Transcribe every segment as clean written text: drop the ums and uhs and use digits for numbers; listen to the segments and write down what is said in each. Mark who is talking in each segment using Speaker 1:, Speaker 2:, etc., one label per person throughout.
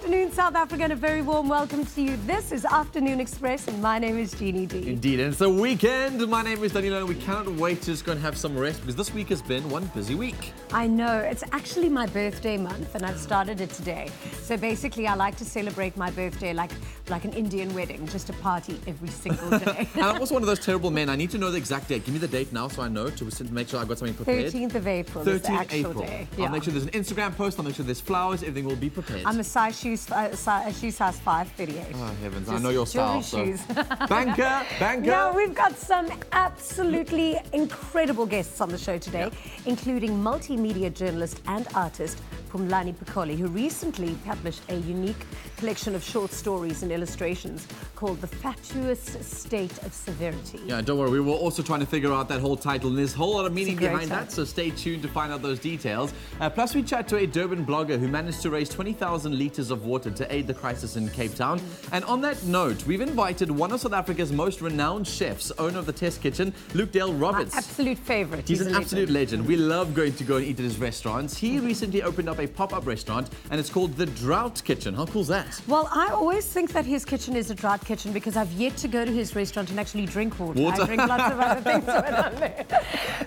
Speaker 1: afternoon, South Africa, and a very warm welcome to you. This is Afternoon Express, and my name is Jeannie D.
Speaker 2: Indeed, and it's the weekend. My name is Danilo, and we cannot wait to just go and have some rest because this week has been one busy week.
Speaker 1: I know. It's actually my birthday month, and I've started it today. So basically, I like to celebrate my birthday like an Indian wedding, just a party every single day.
Speaker 2: And I'm also one of those terrible men. I need to know the exact date. Give me the date now so I know to make sure I've got something prepared.
Speaker 1: 13th of April is the actual day.
Speaker 2: I'll make sure there's an Instagram post. I'll make sure there's flowers. Everything will be prepared.
Speaker 1: I'm a shoe size 538.
Speaker 2: Oh, heavens. I know your style.
Speaker 1: Shoes.
Speaker 2: So. Banker.
Speaker 1: Now, we've got some absolutely incredible guests on the show today, including multimedia journalist and artist Phumlani Pikoli, who recently published a unique collection of short stories and illustrations called The Fatuous State of Severity.
Speaker 2: Yeah, don't worry. We were also trying to figure out that whole title, and there's a whole lot of meaning behind
Speaker 1: title.
Speaker 2: that, so stay tuned to find out those details. Plus, we chat to a Durban blogger who managed to raise 20,000 litres of water to aid the crisis in Cape Town. And on that note, we've invited one of South Africa's most renowned chefs, owner of the Test Kitchen, Luke Dale Roberts.
Speaker 1: My absolute favourite.
Speaker 2: He's an absolute legend. We love going to go and eat at his restaurants. He recently opened up a pop-up restaurant, and it's called the Drought Kitchen. How cool is that?
Speaker 1: Well, I always think that his kitchen is a drought kitchen because I've yet to go to his restaurant and actually drink water. I drink lots of other things when I'm there.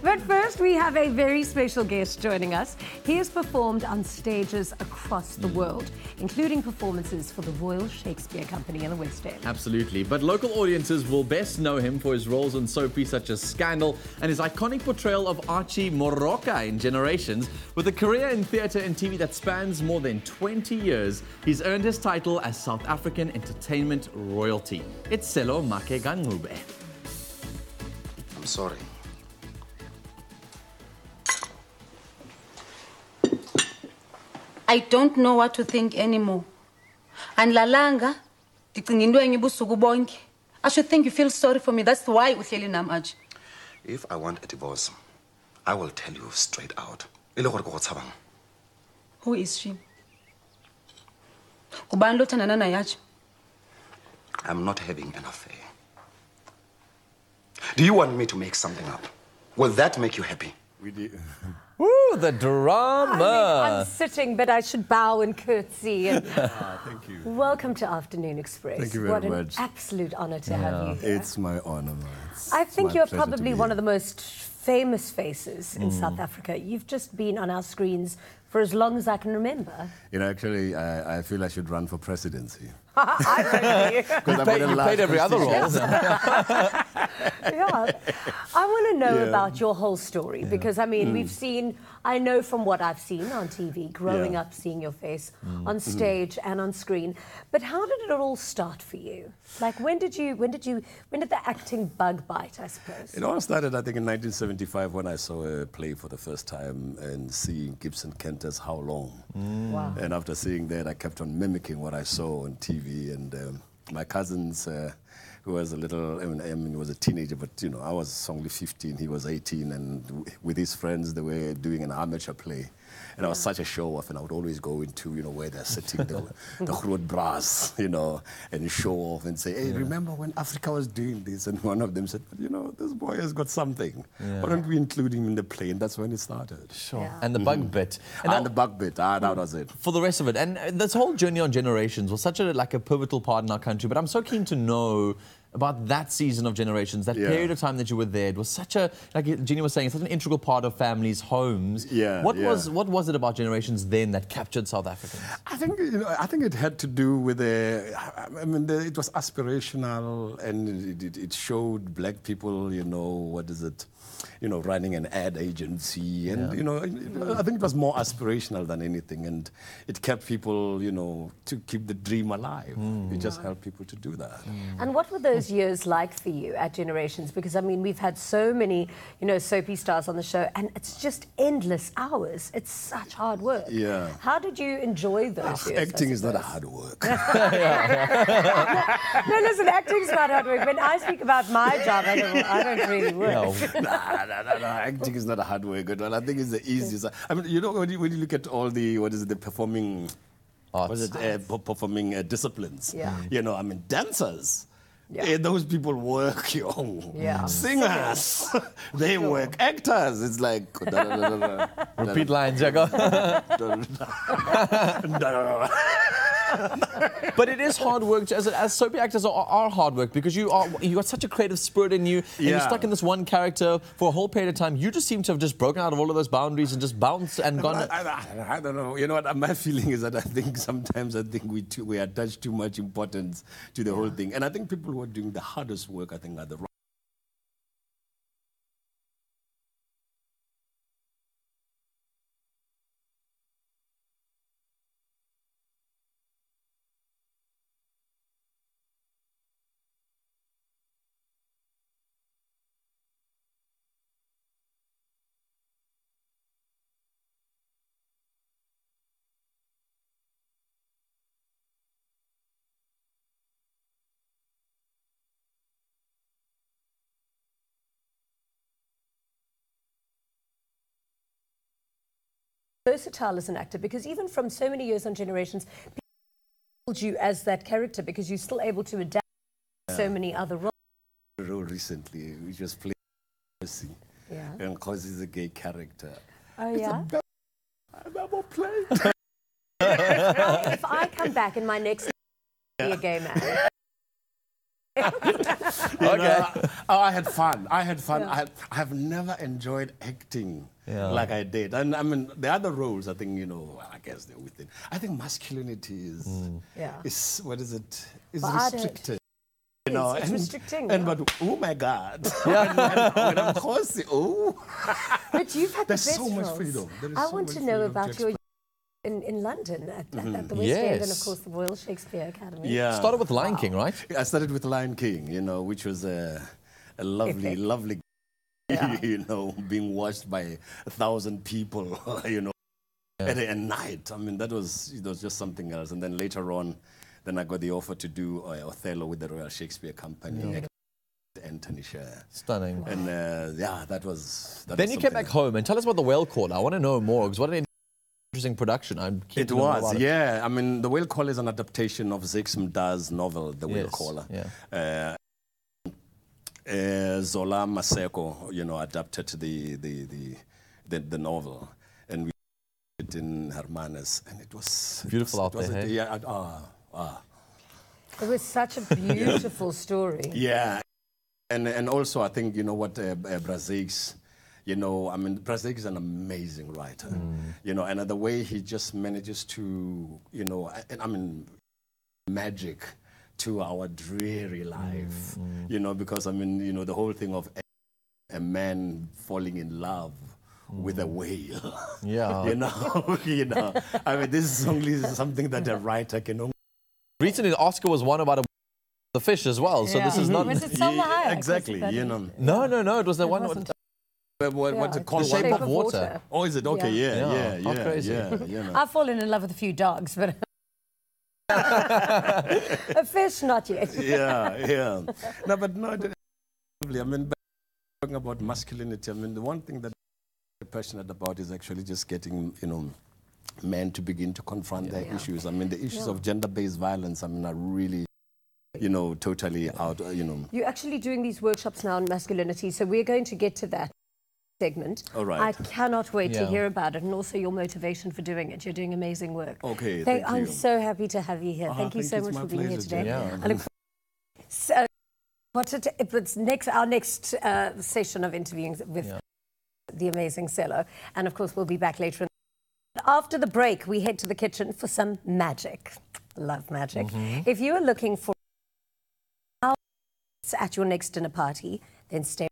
Speaker 1: But first, we have a very special guest joining us. He has performed on stages across the world, including performances for the Royal Shakespeare Company in the West End.
Speaker 2: Absolutely. But local audiences will best know him for his roles on soapies such as Scandal and his iconic portrayal of Archie Moroka in Generations. With a career in theatre and TV that spans more than 20 years, he's earned his title as South African entertainment royalty. It's Sello Maake Ncube.
Speaker 3: I'm sorry.
Speaker 4: I don't know what to think anymore. And Lalanga, I should think you feel sorry for me. That's why uhleli nam aje.
Speaker 3: If I want a divorce, I will tell you straight out.
Speaker 4: Who is she? Ubani lo thandana naye aje?
Speaker 3: I'm not having an affair. Do you want me to make something up? Will that make you happy?
Speaker 2: We do. Ooh, the drama.
Speaker 1: I'm sitting, but I should bow and curtsy. And
Speaker 5: thank you.
Speaker 1: Welcome to Afternoon Express.
Speaker 5: Thank you very much.
Speaker 1: What an absolute honour to have you here.
Speaker 5: It's my honour.
Speaker 1: I think you're probably one of the most famous faces in South Africa. You've just been on our screens for as long as I can remember.
Speaker 5: You know, actually, I feel I should run for presidency.
Speaker 1: I
Speaker 2: You played every other role.
Speaker 1: Yeah. I want to know about your whole story because, I mean, we've seen, I know from what I've seen on TV, growing up, seeing your face on stage and on screen. But how did it all start for you? Like, when did the acting bug bite, I suppose?
Speaker 5: It all started, I think, in 1975 when I saw a play for the first time and seeing Gibson Kenter's How Long.
Speaker 1: Wow.
Speaker 5: And after seeing that, I kept on mimicking what I saw on TV. And my cousins, who was a little, I mean, he was a teenager, but, you know, I was only 15, he was 18, and with his friends, they were doing an amateur play. And I was such a show-off, and I would always go into, you know, where they're sitting, the Groot Brass, you know, and show off and say, hey, remember when Africa was doing this? And one of them said, you know, this boy has got something. Why don't we include him in the play? And that's when it started.
Speaker 2: Sure. Yeah. And the bug bit.
Speaker 5: And the bug bit, that was it.
Speaker 2: For the rest of it. And this whole journey on Generations was such a pivotal part in our country. But I'm so keen to know about that season of Generations, that period of time that you were there. It was such a, like Jeannie was saying, such an integral part of families' homes. What was it about Generations then that captured South Africans?
Speaker 5: I think it had to do with it was aspirational, and it showed black people, you know, running an ad agency, and you know, I think it was more aspirational than anything, and it kept people, you know, to keep the dream alive. It just helped people to do that.
Speaker 1: And what were those years like for you at Generations? Because, I mean, we've had so many, you know, soapy stars on the show, and it's just endless hours. It's such hard work.
Speaker 5: Yeah.
Speaker 1: How did you enjoy those years?
Speaker 5: Acting is not a hard work.
Speaker 1: No, listen, acting's not hard work. When I speak about my job, I don't really work.
Speaker 5: No, acting is not a hard work. Well, I think it's the easiest. I mean, you know, when you look at all the, the performing arts, performing disciplines, you know, I mean, dancers. Yeah. Those people work, Singers, they work. Actors, it's like...
Speaker 2: Repeat lines, Jago. But it is hard work, as soapy actors are hard work, because you got such a creative spirit in you, and you're stuck in this one character for a whole period of time. You just seem to have just broken out of all of those boundaries and just bounced and gone.
Speaker 5: I don't know. You know what? My feeling is that I think sometimes we attach too much importance to the whole thing, and I think people who are doing the hardest work, I think, are the
Speaker 1: versatile as an actor, because even from so many years on Generations, people called you as that character because you're still able to adapt so many other roles.
Speaker 5: role recently, we just played Percy, and because he's a gay character.
Speaker 1: Oh, yeah?
Speaker 5: I've ever played.
Speaker 1: If I come back in my next be a gay man.
Speaker 2: Okay.
Speaker 5: I had fun. I have never enjoyed acting like I did. And I mean, the other roles, I think, I guess they're within. I think masculinity is what is it? Is restricted.
Speaker 1: It's restricting.
Speaker 5: But oh my God, when I'm horsey,
Speaker 1: But you've had
Speaker 5: there's
Speaker 1: the best
Speaker 5: so much
Speaker 1: roles.
Speaker 5: freedom. There is
Speaker 1: I
Speaker 5: so
Speaker 1: want
Speaker 5: much
Speaker 1: to know
Speaker 5: freedom
Speaker 1: about your in London at the West End and of course the Royal Shakespeare Academy.
Speaker 5: Yeah.
Speaker 2: Started with Lion King, right?
Speaker 5: I started with Lion King, which was a lovely, lovely, being watched by 1,000 people, at a night. I mean, it was just something else. And then later on, then I got the offer to do Othello with the Royal Shakespeare Company. Anthony Sher.
Speaker 2: Stunning.
Speaker 5: And that was.
Speaker 2: Then you came back home and tell us about the Whale Caller. I want to know more, because what an interesting production.
Speaker 5: It was, yeah. I mean, the Whale Caller is an adaptation of Zygmunt Da's novel, The Whale Caller.
Speaker 2: Yeah.
Speaker 5: Zola Maseko, adapted the novel, and we did it in Hermanes, and it was
Speaker 2: beautiful out there.
Speaker 1: It was such a beautiful story.
Speaker 5: Yeah, and also I think Brazix. Brazix is an amazing writer, and the way he just manages to, magic to our dreary life, because, the whole thing of a man falling in love with a whale.
Speaker 2: Yeah.
Speaker 5: This is only something that a writer can only.
Speaker 2: Recently, the Oscar was won about the fish as well, so this is not...
Speaker 1: Was it Sello Maake?
Speaker 5: Exactly,
Speaker 2: No, it was the one...
Speaker 5: What's it called?
Speaker 2: The Shape of Water.
Speaker 5: Oh, is it? Okay, yeah.
Speaker 2: How crazy.
Speaker 1: I've fallen in love with a few dogs, but a fish, not yet.
Speaker 5: Yeah. No, but no, I mean, talking about masculinity, I mean, the one thing that I'm passionate about is actually just getting, men to begin to confront their issues. I mean, the issues of gender-based violence, I mean, are really, totally out,
Speaker 1: You're actually doing these workshops now on masculinity, so we're going to get to that segment.
Speaker 5: All right.
Speaker 1: I cannot wait to hear about it, and also your motivation for doing it. You're doing amazing work.
Speaker 5: Okay, thank you.
Speaker 1: I'm so happy to have you here. Thank you so much for being here today. I look forward. It's our next session of interviewing with the amazing Sello, and of course we'll be back later. After the break, we head to the kitchen for some magic. Love magic. If you are looking for at your next dinner party, then stay.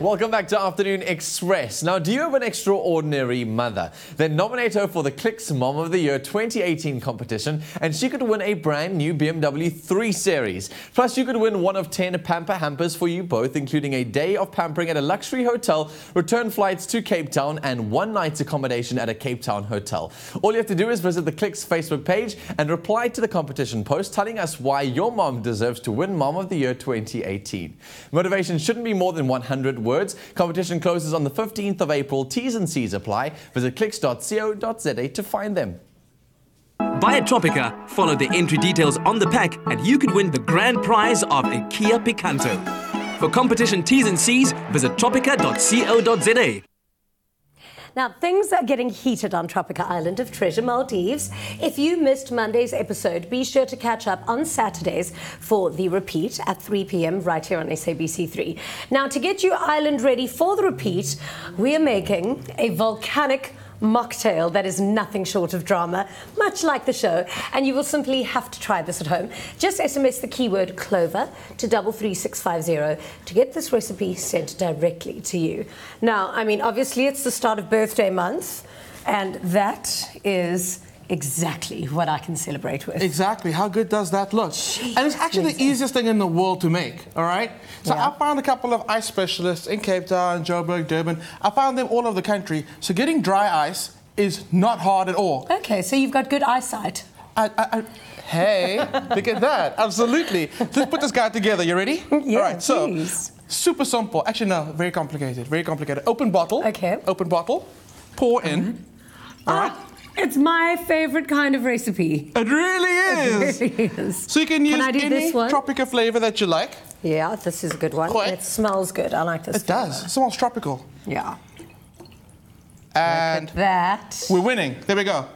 Speaker 2: Welcome back to Afternoon Express. Now, do you have an extraordinary mother? Then nominate her for the Clicks Mom of the Year 2018 competition, and she could win a brand new BMW 3 Series. Plus, you could win one of 10 Pamper Hampers for you both, including a day of pampering at a luxury hotel, return flights to Cape Town, and one night's accommodation at a Cape Town hotel. All you have to do is visit the Clicks Facebook page and reply to the competition post telling us why your mom deserves to win Mom of the Year 2018. Motivation shouldn't be more than 100 words. Competition closes on the 15th of April. T's and C's apply. Visit clicks.co.za to find them.
Speaker 6: Buy a Tropica, follow the entry details on the pack, and you could win the grand prize of a Kia Picanto. For competition T's and C's, visit tropica.co.za.
Speaker 1: Now, things are getting heated on Tropica Island of Treasure Maldives. If you missed Monday's episode, be sure to catch up on Saturdays for the repeat at 3 p.m. right here on SABC3. Now, to get you island ready for the repeat, we are making a volcanic mocktail that is nothing short of drama, much like the show, and you will simply have to try this at home. Just SMS the keyword Clover to 33650 to get this recipe sent directly to you. Now, I mean, obviously it's the start of birthday month, and that is exactly what I can celebrate with.
Speaker 7: Exactly. How good does that look?
Speaker 1: Jeez,
Speaker 7: and it's actually the easiest thing in the world to make, all right? So I found a couple of ice specialists in Cape Town, Joburg, Durban. I found them all over the country. So getting dry ice is not hard at all.
Speaker 1: Okay, so you've got good eyesight.
Speaker 7: Hey, look at that. Absolutely. Let's put this guy together. You ready?
Speaker 1: Yeah,
Speaker 7: all right, so
Speaker 1: please.
Speaker 7: super simple. Actually, no, very complicated. Very complicated. Open bottle.
Speaker 1: Okay.
Speaker 7: Open bottle. Pour in. All right.
Speaker 1: It's my favorite kind of recipe.
Speaker 7: It really is.
Speaker 1: It really is.
Speaker 7: So you can use
Speaker 1: I do
Speaker 7: any
Speaker 1: this one?
Speaker 7: Tropica flavor that you like.
Speaker 1: Yeah, this is a good one.
Speaker 7: Quite.
Speaker 1: It smells good. I like this.
Speaker 7: It does. It smells tropical.
Speaker 1: Yeah.
Speaker 7: And
Speaker 1: Look at that.
Speaker 7: we're winning. There we go.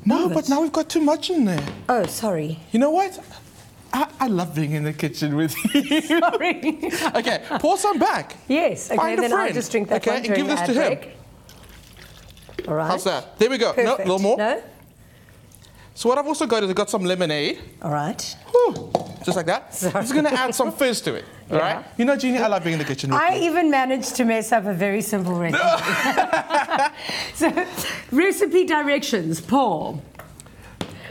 Speaker 7: No, but now we've got too much in there.
Speaker 1: Oh, sorry.
Speaker 7: You know what? I love being in the kitchen with you.
Speaker 1: Sorry.
Speaker 7: Okay, pour some back.
Speaker 1: Yes. Okay,
Speaker 7: Find a
Speaker 1: then
Speaker 7: friend.
Speaker 1: I'll just drink that
Speaker 7: okay,
Speaker 1: one
Speaker 7: and
Speaker 1: during
Speaker 7: give this
Speaker 1: the
Speaker 7: to
Speaker 1: ad
Speaker 7: him.
Speaker 1: break. All right.
Speaker 7: How's that? There we go.
Speaker 1: Perfect.
Speaker 7: No, a little more.
Speaker 1: No?
Speaker 7: So what I've also got is I've got some lemonade.
Speaker 1: All right.
Speaker 7: Whew, just like that.
Speaker 1: Sorry.
Speaker 7: I'm just going to add some fizz to it. All
Speaker 1: Yeah.
Speaker 7: right? You know, Jeannie, I love being in the kitchen with
Speaker 1: I
Speaker 7: you.
Speaker 1: even managed to mess up a very simple recipe. So, recipe directions, pour.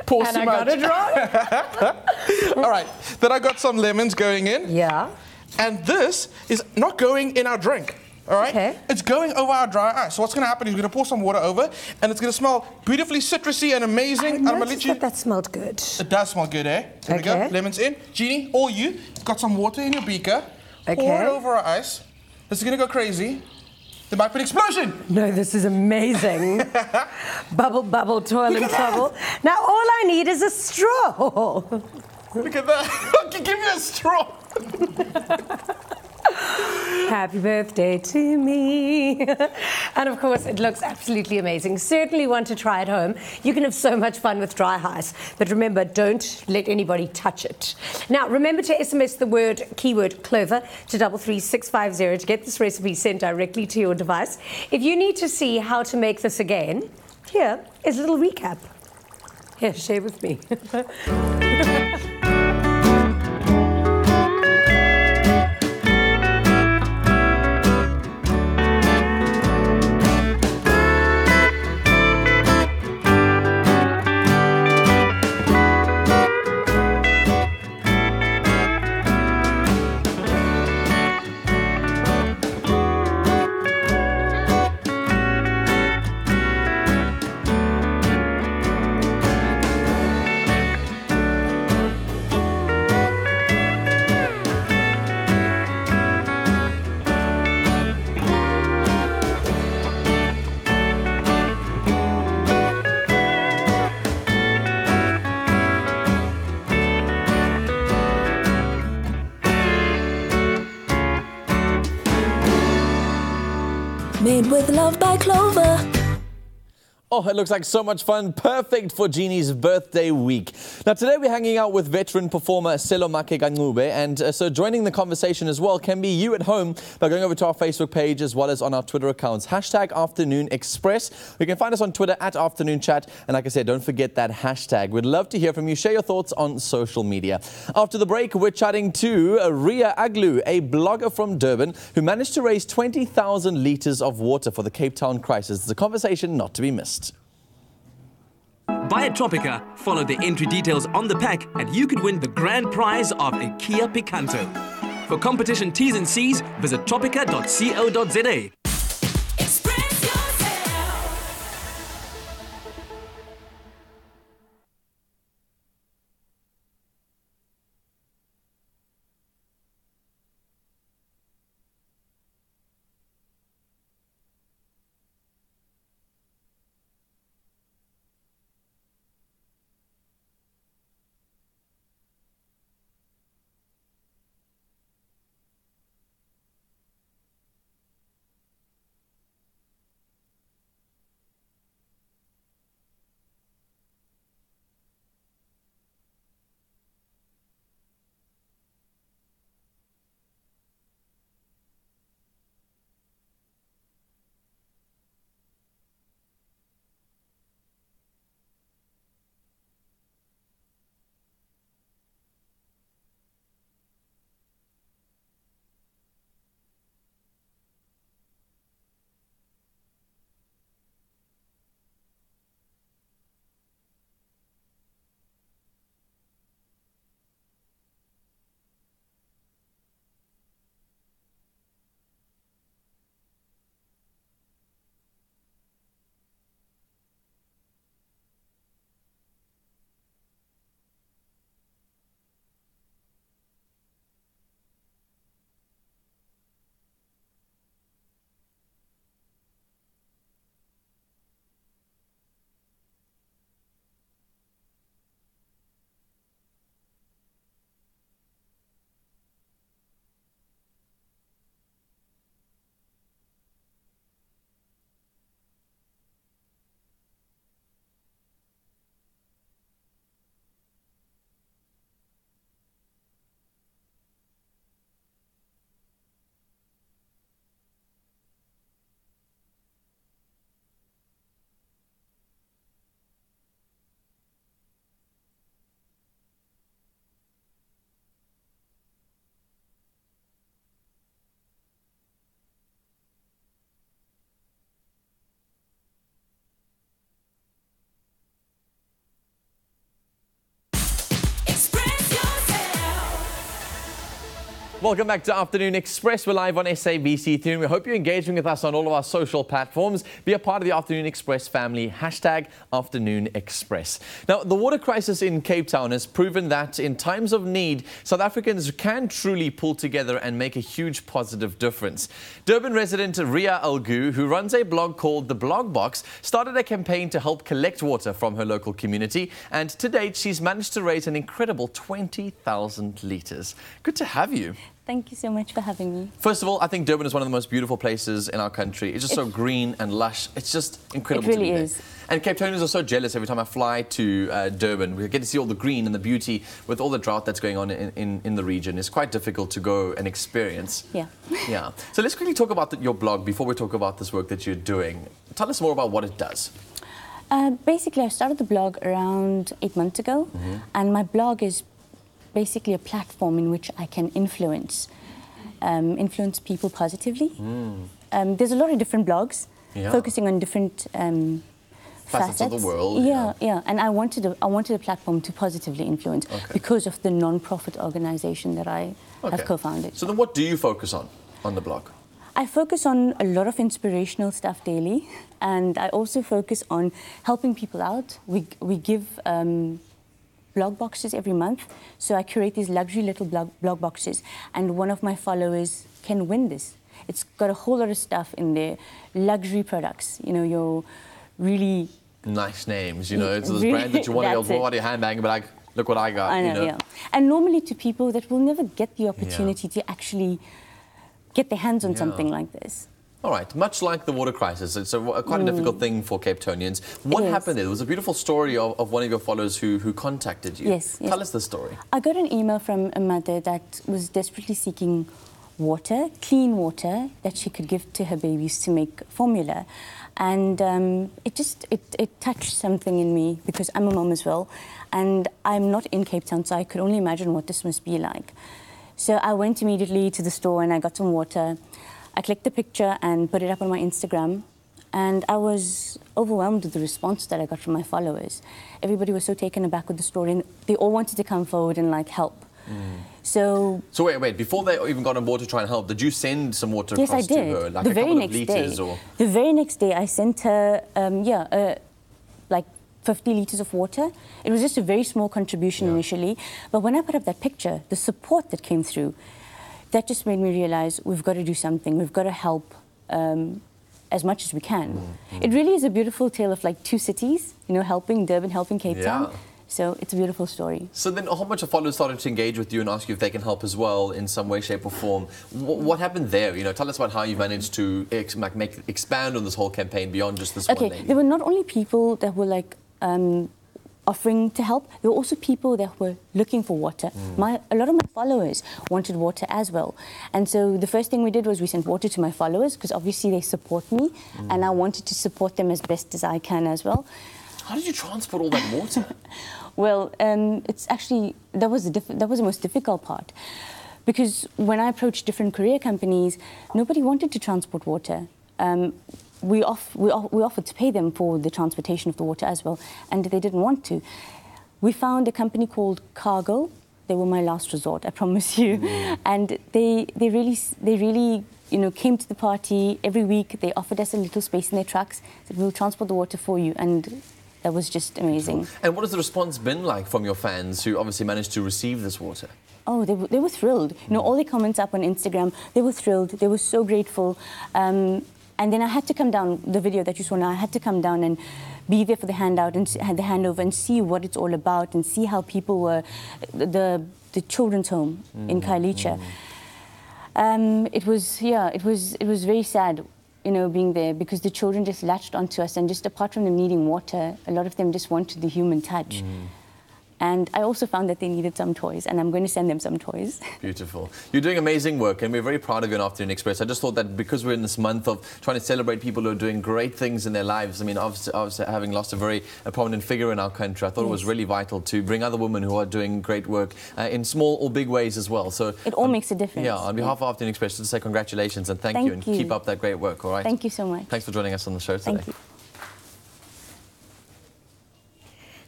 Speaker 7: Pour
Speaker 1: And
Speaker 7: so
Speaker 1: I
Speaker 7: much.
Speaker 1: got it wrong.
Speaker 7: All right. Then I got some lemons going in.
Speaker 1: Yeah.
Speaker 7: And this is not going in our drink. All right?
Speaker 1: Okay.
Speaker 7: It's going over our dry ice. So what's going to happen is we're going to pour some water over, and it's going to smell beautifully citrusy and amazing.
Speaker 1: I
Speaker 7: I'm gonna
Speaker 1: noticed
Speaker 7: let you.
Speaker 1: that smelled good.
Speaker 7: It does smell good, eh? There we
Speaker 1: Okay.
Speaker 7: go. Lemons in. Jeannie, or you, got some water in your beaker. Pour
Speaker 1: Okay.
Speaker 7: it over our ice. This is going to go crazy. There might be an explosion.
Speaker 1: No, this is amazing. Bubble, bubble, toil and trouble. Now, all I need is a straw.
Speaker 7: Look at that. Give me a straw.
Speaker 1: Happy birthday to me. And of course, it looks absolutely amazing. Certainly want to try at home. You can have so much fun with dry ice. But remember, don't let anybody touch it. Now, remember to SMS the keyword Clover to 33650 to get this recipe sent directly to your device. If you need to see how to make this again, here is a little recap. Here, share with me.
Speaker 8: Made with love by Clover.
Speaker 2: Oh, it looks like so much fun. Perfect for Jeannie's birthday week. Now, today we're hanging out with veteran performer Sello Maake, Ncube, and so joining the conversation as well can be you at home by going over to our Facebook page as well as on our Twitter accounts. #Afternoon Express. You can find us on Twitter at Afternoon Chat. And like I said, don't forget that hashtag. We'd love to hear from you. Share your thoughts on social media. After the break, we're chatting to Ria Aglu, a blogger from Durban who managed to raise 20,000 litres of water for the Cape Town crisis. It's a conversation not to be missed.
Speaker 6: Buy a Tropica, follow the entry details on the pack, and you could win the grand prize of a Kia Picanto. For competition T's and C's, visit tropica.co.za.
Speaker 2: Welcome back to Afternoon Express. We're live on SABC3 and we hope you're engaging with us on all of our social platforms. Be a part of the Afternoon Express family. #Afternoon Express. Now, the water crisis in Cape Town has proven that in times of need, South Africans can truly pull together and make a huge positive difference. Durban resident Ria Aglu, who runs a blog called The Blog Box, started a campaign to help collect water from her local community. And to date, she's managed to raise an incredible 20,000 litres. Good to have you.
Speaker 8: Thank you so much for having me.
Speaker 2: First of all, I think Durban is one of the most beautiful places in our country. It's just so green and lush. It's just incredible
Speaker 8: to be there.
Speaker 2: It really is. And Cape Townians are so jealous every time I fly to Durban. We get to see all the green and the beauty with all the drought that's going on in the region. It's quite difficult to go and experience.
Speaker 8: Yeah.
Speaker 2: Yeah. So let's quickly talk about your blog before we talk about this work that you're doing. Tell us more about what it does.
Speaker 8: Basically, I started the blog around 8 months ago, and my blog is basically a platform in which I can influence people positively. There's a lot of different blogs focusing on different facets
Speaker 2: of the world.
Speaker 8: Yeah. And I wanted a platform to positively influence because of the non-profit organization that I have co-founded.
Speaker 2: So then what do you focus on the blog?
Speaker 8: I focus on a lot of inspirational stuff daily, and I also focus on helping people out. We give blog boxes every month, so I curate these luxury little blog boxes, and one of my followers can win this. It's got a whole lot of stuff in there, luxury products, you know, your really
Speaker 2: nice names, you know, it's those brands that you want to go out your handbag and be like, look what I got.
Speaker 8: I know, yeah. And normally to people that will never get the opportunity to actually get their hands on something like this.
Speaker 2: All right, much like the water crisis, it's quite a difficult thing for Cape Townians. What happened there? There was a beautiful story of one of your followers who contacted you.
Speaker 8: Yes.
Speaker 2: Tell us the story.
Speaker 8: I got an email from a mother that was desperately seeking water, clean water, that she could give to her babies to make formula. And it touched something in me because I'm a mom as well. And I'm not in Cape Town, so I could only imagine what this must be like. So I went immediately to the store and I got some water. I clicked the picture and put it up on my Instagram. And I was overwhelmed with the response that I got from my followers. Everybody was so taken aback with the story and they all wanted to come forward and like help. So
Speaker 2: wait, before they even got on board to try and help, did you send some water across to her? Like
Speaker 8: the very next day. The very next day I sent her, like 50 litres of water. It was just a very small contribution initially. But when I put up that picture, the support that came through, that just made me realise we've got to do something. We've got to help as much as we can. It really is a beautiful tale of like two cities, you know, helping Durban, helping Cape Town. So it's a beautiful story.
Speaker 2: So then a whole bunch of followers started to engage with you and ask you if they can help as well in some way, shape or form. What happened there? You know, tell us about how you managed to expand on this whole campaign beyond just this one lady.
Speaker 8: There were not only people that were like offering to help, there were also people that were looking for water. A lot of my followers wanted water as well. And so the first thing we did was we sent water to my followers because obviously they support me and I wanted to support them as best as I can as well.
Speaker 2: How did you transport all that water?
Speaker 8: Well, it's actually, that was the most difficult part. Because when I approached different courier companies, nobody wanted to transport water. We offered to pay them for the transportation of the water as well, and they didn't want to. We found a company called Cargo. They were my last resort, I promise you. And they really you know, came to the party every week. They offered us a little space in their trucks, said we'll transport the water for you, and that was just amazing.
Speaker 2: And what has the response been like from your fans who obviously managed to receive this water?
Speaker 8: Oh, they were thrilled. You know, all the comments up on Instagram, they were thrilled. They were so grateful. And then I had to come down, the video that you saw now, I had to come down and be there for the handout and the handover and see what it's all about and see how people were, the children's home in Khayelitsha. It was very sad, you know, being there because the children just latched onto us and just apart from them needing water, a lot of them just wanted the human touch. And I also found that they needed some toys, and I'm going to send them some toys.
Speaker 2: Beautiful. You're doing amazing work, and we're very proud of you in Afternoon Express. I just thought that because we're in this month of trying to celebrate people who are doing great things in their lives, I mean, obviously having lost a very prominent figure in our country, I thought it was really vital to bring other women who are doing great work in small or big ways as well. So
Speaker 8: it all makes a difference.
Speaker 2: Yeah, on behalf of Afternoon Express, just to say congratulations and thank you, and keep up that great work, all right?
Speaker 8: Thank you so much.
Speaker 2: Thanks for joining us on the show today.
Speaker 8: Thank you.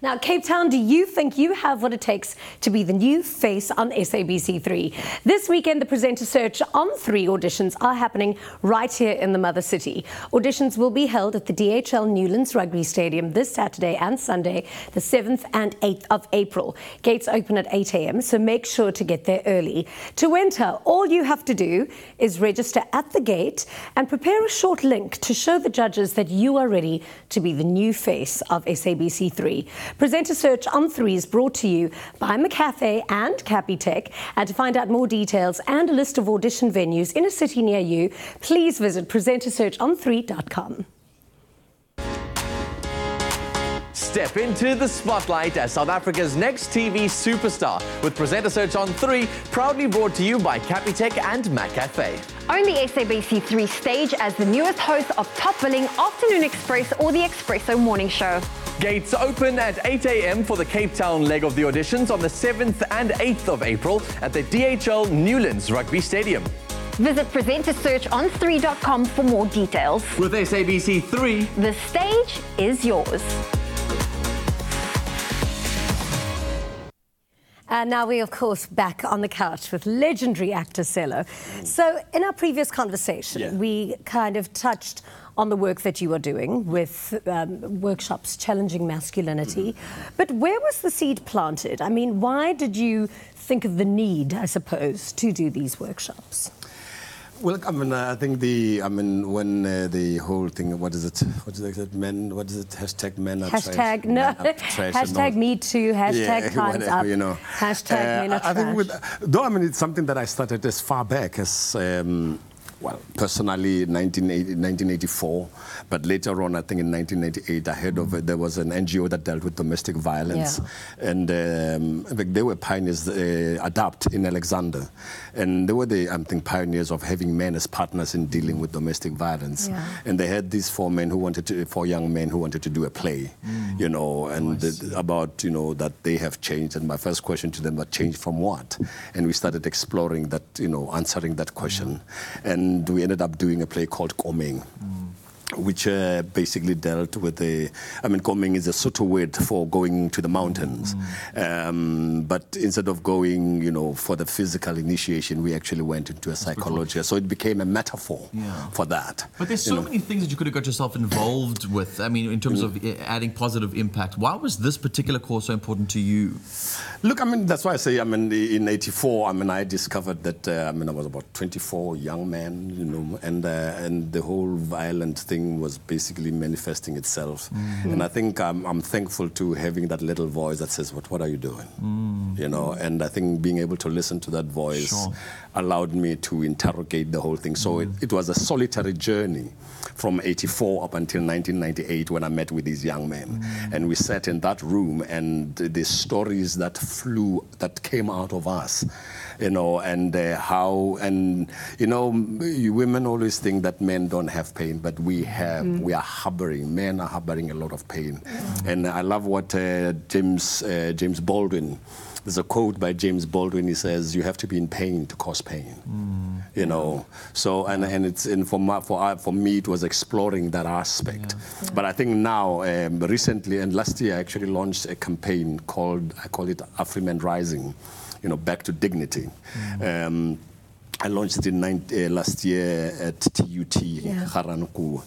Speaker 1: Now, Cape Town, do you think you have what it takes to be the new face on SABC3? This weekend, the Presenter Search on 3 auditions are happening right here in the Mother City. Auditions will be held at the DHL Newlands Rugby Stadium this Saturday and Sunday, the 7th and 8th of April. Gates open at 8 a.m, so make sure to get there early. To enter, all you have to do is register at the gate and prepare a short link to show the judges that you are ready to be the new face of SABC3. Presenter Search on 3 is brought to you by McCafe and Capitec. And to find out more details and a list of audition venues in a city near you, please visit presentersearchon3.com.
Speaker 2: Step into the spotlight as South Africa's next TV superstar with Presenter Search on 3, proudly brought to you by Capitec and McCafe.
Speaker 9: Only SABC3 stage as the newest host of top-billing Afternoon Express or the Expresso Morning Show.
Speaker 2: Gates open at 8 a.m. for the Cape Town leg of the auditions on the 7th and 8th of April at the DHL Newlands Rugby Stadium.
Speaker 9: Visit presentersearchon3.com for more details.
Speaker 2: With SABC3,
Speaker 9: the stage is yours.
Speaker 1: And now we're, of course, back on the couch with legendary actor Sello. So in our previous conversation, we kind of touched on the work that you are doing with workshops challenging masculinity. But where was the seed planted? I mean, why did you think of the need, I suppose, to do these workshops?
Speaker 5: Well, I mean, I think when the whole thing, what is it, men, what is it, hashtag men are trash.
Speaker 1: Hashtag, no, hashtag me too, hashtag time's
Speaker 5: whatever,
Speaker 1: up,
Speaker 5: you know.
Speaker 1: Hashtag men are trash.
Speaker 5: I think though, I mean, it's something that I started as far back as, well, personally, 1984, but later on, I think in 1998, I heard of it. There was an NGO that dealt with domestic violence, and they were pioneers, ADAPT in Alexander, and they were the, I think, pioneers of having men as partners in dealing with domestic violence. And they had these four young men who wanted to do a play, you know, and about, you know, that they have changed. And my first question to them was, changed from what? And we started exploring that, you know, answering that question. And we ended up doing a play called Komeng, which basically dealt with Komeng is a Sotho word for going to the mountains. But instead of going, you know, for the physical initiation, we actually went into a psychology. So it became a metaphor for that.
Speaker 2: But there's so many things that you could have got yourself involved with, I mean, in terms of adding positive impact. Why was this particular course so important to you?
Speaker 5: Look, I mean, that's why I say, I mean, in '84, I mean, I discovered that, I was about 24 young men, you know, and the whole violent thing was basically manifesting itself. And I think I'm thankful to having that little voice that says, what are you doing? You know, and I think being able to listen to that voice allowed me to interrogate the whole thing. So it was a solitary journey from '84 up until 1998 when I met with these young men. And we sat in that room, and the stories that came out of us, you know, and you know, women always think that men don't have pain, but we are harboring, men are harboring a lot of pain. And I love what James Baldwin, there's a quote by James Baldwin. He says, "You have to be in pain to cause pain." You know, so for me it was exploring that aspect. But I think now, recently and last year, I actually launched a campaign called, I call it Afriman Rising, you know, back to dignity. I launched it last year at TUT, Garanku.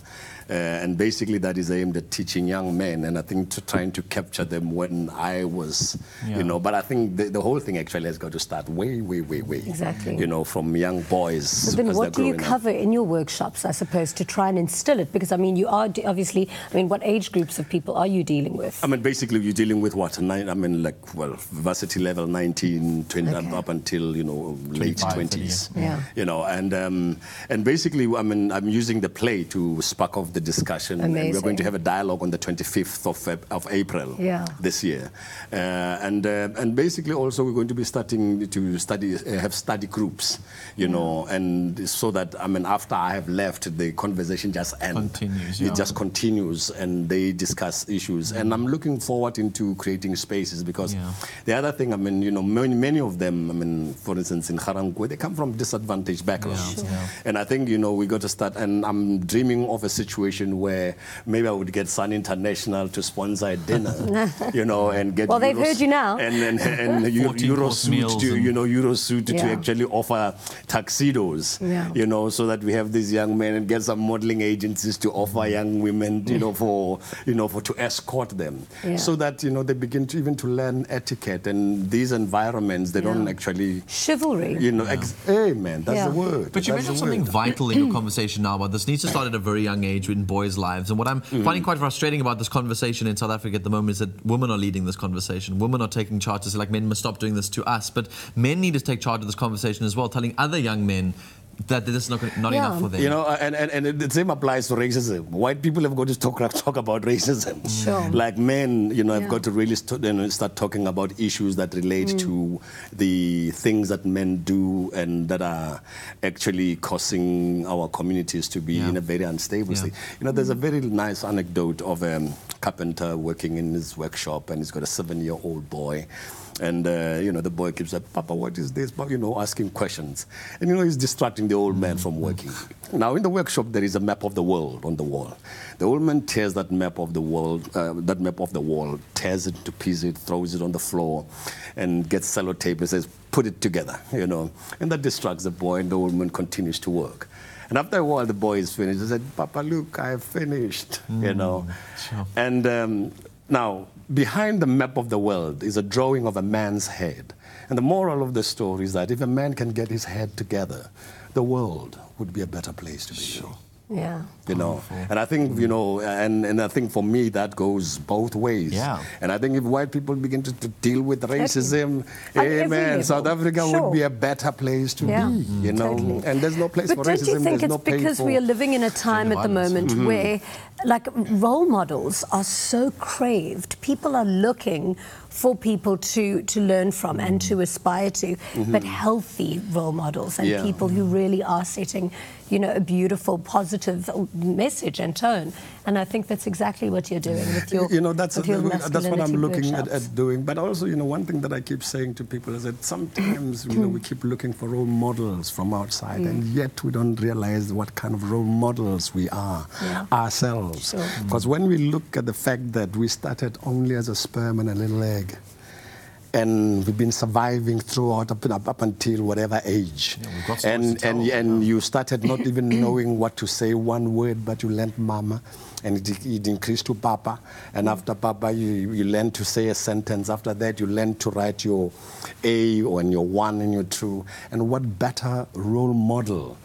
Speaker 5: And basically that is aimed at teaching young men, and I think trying to capture them when I was, you know, but I think the whole thing actually has got to start way, you know, from young boys.
Speaker 1: So then what do you cover in your workshops, I suppose, to try and instill it? Because, I mean, you are obviously, I mean, what age groups of people are you dealing with? I
Speaker 5: mean, basically you're dealing with what? Varsity level 19, 20, up until, you know, late 20s. You know, and basically, I mean, I'm using the play to spark off the discussion. And we're going to have a dialogue on the 25th of April this year. And basically also we're going to be starting to have study groups, you know, and so that, I mean, after I have left, the conversation just ends. It just continues, and they discuss issues. And I'm looking forward into creating spaces, because the other thing, I mean, you know, many of them, I mean, for instance, in Garanku, they come from disadvantaged backgrounds. And I think, you know, we got to start, and I'm dreaming of a situation where maybe I would get Sun International to sponsor a dinner, you know, and get
Speaker 1: they've heard you now,
Speaker 5: and Eurosuit to, you know, Eurosuit to actually offer tuxedos, you know, so that we have these young men, and get some modeling agencies to offer young women, you know, for to escort them, so that, you know, they begin to even to learn etiquette, and these environments they don't actually
Speaker 1: chivalry,
Speaker 5: you know. Amen. That's the word.
Speaker 2: But you mentioned something vital in your conversation now about this needs to start at a very young age in boys' lives. And what I'm finding quite frustrating about this conversation in South Africa at the moment is that women are leading this conversation. Women are taking charge to say, like, men must stop doing this to us. But men need to take charge of this conversation as well, telling other young men that this is not enough for them.
Speaker 5: You know, and the same applies to racism. White people have got to talk about racism.
Speaker 1: Sure.
Speaker 5: Like men, you know, have got to really start talking about issues that relate to the things that men do and that are actually causing our communities to be in a very unstable state. You know, there's a very nice anecdote of a carpenter working in his workshop, and he's got a 7-year-old boy. And, you know, the boy keeps like, "Papa, what is this?" You know, asking questions. And, you know, he's distracting the old man from working. Now, in the workshop, there is a map of the world on the wall. The old man tears that map of the world, tears it to pieces, throws it on the floor, and gets sellotape and says, "Put it together," you know. And that distracts the boy, and the old man continues to work. And after a while, the boy is finished. He said, "Papa, look, I have finished," you know. And now, behind the map of the world is a drawing of a man's head. And the moral of the story is that if a man can get his head together, the world would be a better place to be.
Speaker 1: Yeah.
Speaker 5: You know, and I think, you know, and I think for me that goes both ways.
Speaker 2: Yeah.
Speaker 5: And I think if white people begin to deal with racism, amen, South Africa would be a better place to be, you know.
Speaker 1: Totally.
Speaker 5: And there's no place
Speaker 1: but
Speaker 5: for
Speaker 1: don't
Speaker 5: racism.
Speaker 1: you think
Speaker 5: there's
Speaker 1: it's
Speaker 5: no
Speaker 1: because we are living in a time at the moment where, like, role models are so craved. People are looking for people to learn from and to aspire to, but healthy role models and people who really are setting, you know, a beautiful, positive message and tone. And I think that's exactly what you're doing with your,
Speaker 5: you know, that's what I'm looking
Speaker 1: workshops.
Speaker 5: at doing. But also, you know, one thing that I keep saying to people is that sometimes, you know, we keep looking for role models from outside, and yet we don't realize what kind of role models we are ourselves. Because when we look at the fact that we started only as a sperm and a little egg, and we've been surviving throughout up until whatever age. Yeah, and you started not even knowing what to say one word, but you learned mama, and it increased to papa. And after papa, you learned to say a sentence. After that, you learned to write your A and your 1 and your 2. And what better role model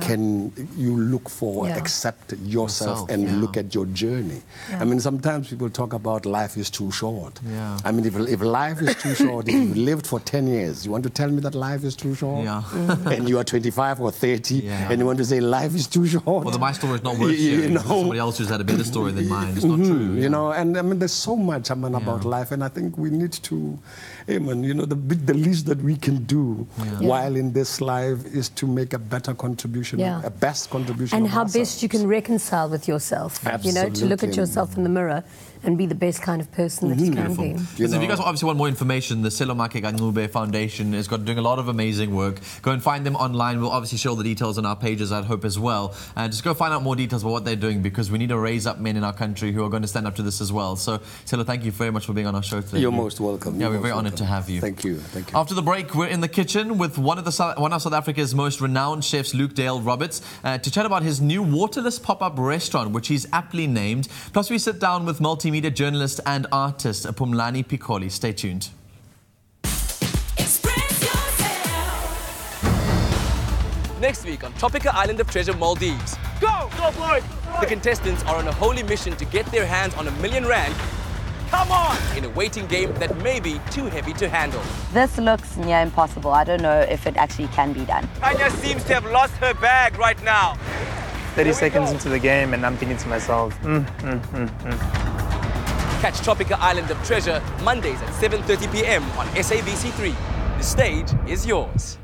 Speaker 5: can you look for, accept yourself and look at your journey? I mean, sometimes people talk about life is too short. I mean, if life is too short, if you lived for 10 years, you want to tell me that life is too short? And you are 25 or 30, and you want to say life is too short?
Speaker 2: Well, my story is not worth sharing. You know? Somebody else who's had a better story than mine. It's not true.
Speaker 5: You know, and I mean, there's so much, about life, and I think we need to, you know, the least that we can do while in this life is to make a better contribution, a best contribution.
Speaker 1: And
Speaker 5: of
Speaker 1: how
Speaker 5: ourselves.
Speaker 1: best you can reconcile with yourself. You know, to look at yourself in the mirror and be the best kind of person that you can be.
Speaker 2: Listen, if you guys obviously want more information, the Sello Maake Ncube Foundation is doing a lot of amazing work. Go and find them online. We'll obviously show all the details on our pages, I hope, as well. And just go find out more details about what they're doing, because we need to raise up men in our country who are going to stand up to this as well. So, Sello, thank you very much for being on our show today.
Speaker 5: You're most welcome.
Speaker 2: Yeah, we're very honoured to have you.
Speaker 5: Thank you. Thank you.
Speaker 2: After the break, we're in the kitchen with one of South Africa's most renowned chefs, Luke Dale Roberts, to chat about his new waterless pop-up restaurant, which he's aptly named. Plus, we sit down with multimedia journalist and artist Phumlani Piccoli. Stay tuned.
Speaker 6: Next week on Tropica Island of Treasure, Maldives. Go! Go, boy! The contestants are on a holy mission to get their hands on R1 million. Come on! In a waiting game that may be too heavy to handle.
Speaker 10: This looks near impossible. I don't know if it actually can be done.
Speaker 11: Anya seems to have lost her bag right now.
Speaker 12: 30 seconds into the game and I'm thinking to myself,
Speaker 6: Catch Tropica Island of Treasure Mondays at 7:30 p.m. on SABC3. The stage is yours.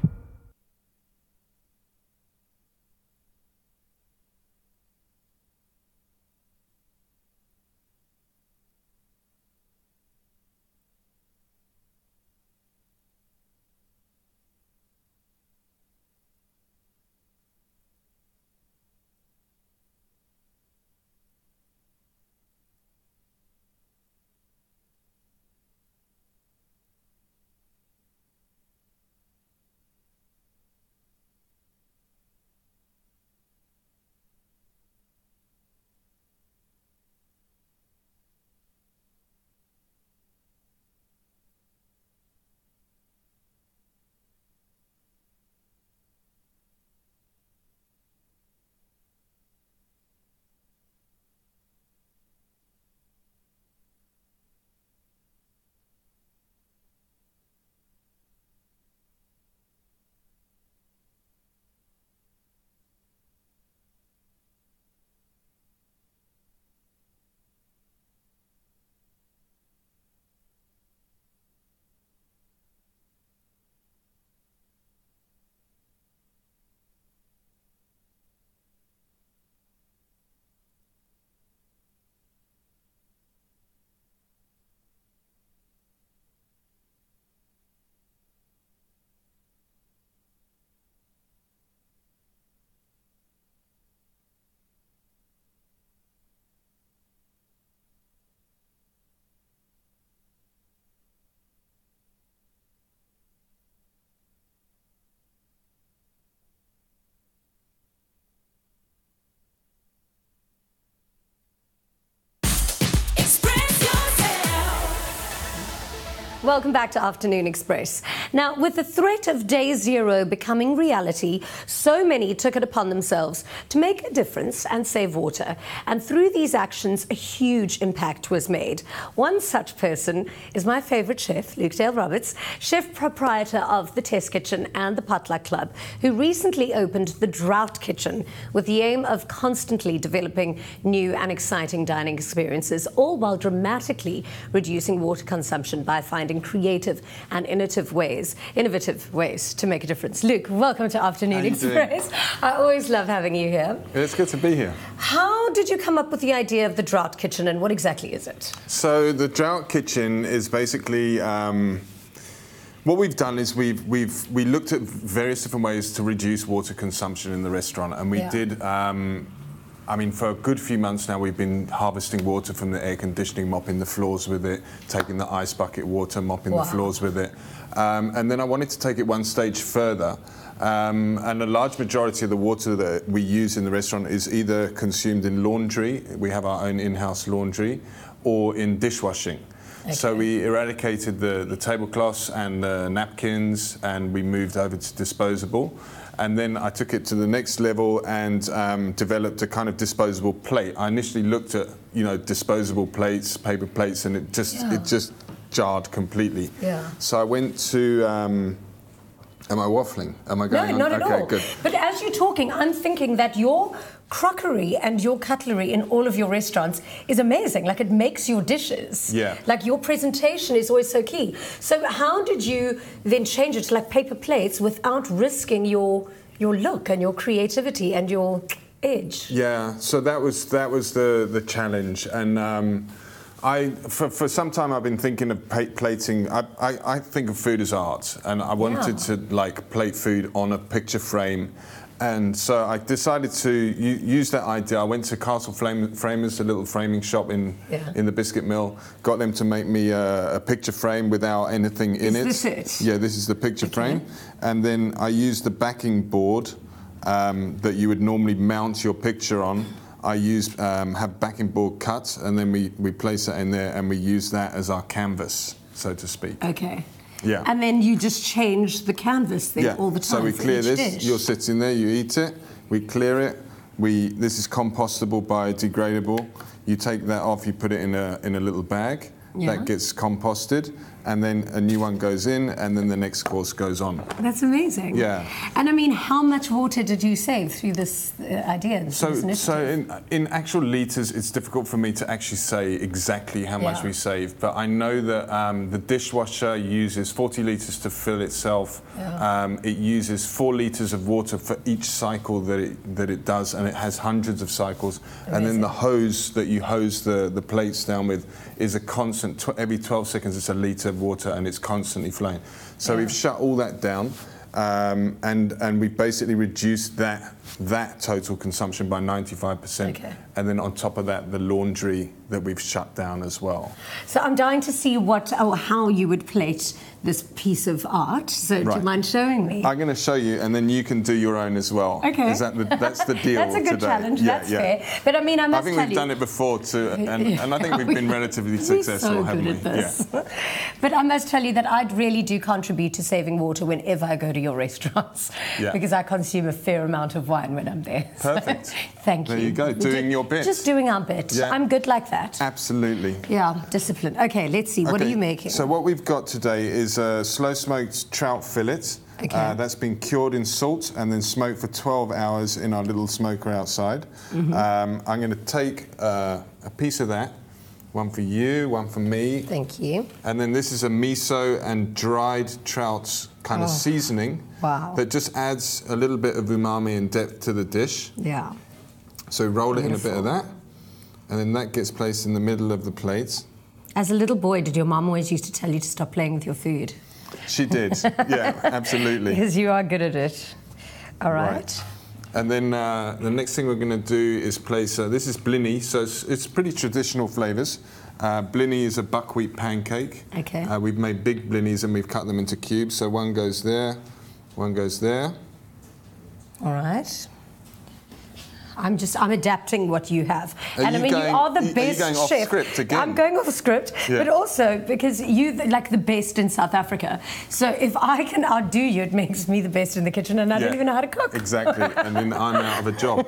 Speaker 1: Welcome back to Afternoon Express. Now, with the threat of day zero becoming reality, so many took it upon themselves to make a difference and save water. And through these actions, a huge impact was made. One such person is my favourite chef, Luke Dale Roberts, chef proprietor of the Test Kitchen and the Potluck Club, who recently opened the Drought Kitchen with the aim of constantly developing new and exciting dining experiences, all while dramatically reducing water consumption by finding creative and innovative ways to make a difference. Luke, welcome to Afternoon Express. I always love having you here.
Speaker 13: It's good to be here.
Speaker 1: How did you come up with the idea of the Drought Kitchen, and what exactly is it?
Speaker 13: So the Drought Kitchen is basically what we've done is we looked at various different ways to reduce water consumption in the restaurant, and we did. I mean, for a good few months now, we've been harvesting water from the air conditioning, mopping the floors with it, taking the ice bucket water, mopping the floors with it. And then I wanted to take it one stage further. And a large majority of the water that we use in the restaurant is either consumed in laundry, we have our own in-house laundry, or in dishwashing. Okay. So we eradicated the tablecloths and napkins, and we moved over to disposable. And then I took it to the next level and developed a kind of disposable plate. I initially looked at, disposable plates, paper plates, and it just jarred completely. Yeah. So I went to. Am I waffling? Am I going on?
Speaker 1: No, not at all.
Speaker 13: Good.
Speaker 1: But as you're talking, I'm thinking that your crockery and your cutlery in all of your restaurants is amazing. Like, it makes your dishes. Yeah. Like, your presentation is always so key. So how did you then change it to like paper plates without risking your look and your creativity and your edge? Yeah.
Speaker 13: So that was the challenge, and for some time I've been thinking of plating. I think of food as art, and I wanted to like plate food on a picture frame. And so I decided to use that idea. I went to Castle Framers, a little framing shop in the Biscuit Mill, got them to make me a picture frame without anything in it. Is this it? Yeah, this is the picture frame. And then I used the backing board that you would normally mount your picture on. I have backing board cut, and then we place it in there, and we use that as our canvas, so to speak. Okay. Yeah. And then you just change the canvas then all the time. So we clear this. Dish. You're sitting there, you eat it. We clear it. This is compostable, biodegradable. You take that off. You put it in a little bag. Yeah. That gets composted, and then a new one goes in, and then the next course goes on. That's amazing. Yeah. And I mean, how much water did you save through this idea? So in actual litres, it's difficult for me to actually say exactly how much we save, but I know that the dishwasher uses 40 litres to fill itself. Yeah. It uses 4 litres of water for each cycle that it does, and it has hundreds of cycles. Amazing. And then the hose that you hose the plates down with is a constant. Every 12 seconds it's a litre of water, and it's constantly flowing. So we've shut all that down, and we basically reduced that total consumption by 95%. Okay. And then on top of that, the laundry that we've shut down as well. So I'm dying to see how you would plate this piece of art. So do you mind showing me? I'm going to show you, and then you can do your own as well. Okay. That's the deal. That's a good challenge. That's fair. But I mean, I think we've done it before too, and I think we've been relatively successful, haven't we? Yeah. But I must tell you that I really do contribute to saving water whenever I go to your restaurants, because I consume a fair amount of wine when I'm there. Perfect. So, thank you. There you go. Doing your bit. Just doing our bit. Yeah. I'm good like that. Absolutely. Yeah, discipline. Okay, let's see. What are you making? So what we've got today is a slow-smoked trout fillet. Okay. That's been cured in salt and then smoked for 12 hours in our little smoker outside. Mm-hmm. I'm going to take a piece of that. One for you, one for me. Thank you. And then this is a miso and dried trout kind of seasoning. Wow. That just adds a little bit of umami and depth to the dish. Yeah. So roll it in a bit of that. And then that gets placed in the middle of the plate. As a little boy, did your mum always used to tell you to stop playing with your food? She did, yeah, absolutely. Because you are good at it. All right. And then the next thing we're going to do is place, this is blini, so it's pretty traditional flavours. Blini is a buckwheat pancake. Okay. We've made big blinis and we've cut them into cubes, so one goes there, one goes there. All right.
Speaker 1: I'm adapting what you have.
Speaker 13: You are the best chef. Are you going off script again?
Speaker 1: I'm going off script, but also because you like the best in South Africa. So if I can outdo you, it makes me the best in the kitchen, and I don't even know how to cook.
Speaker 13: Exactly, and then I'm out of a job.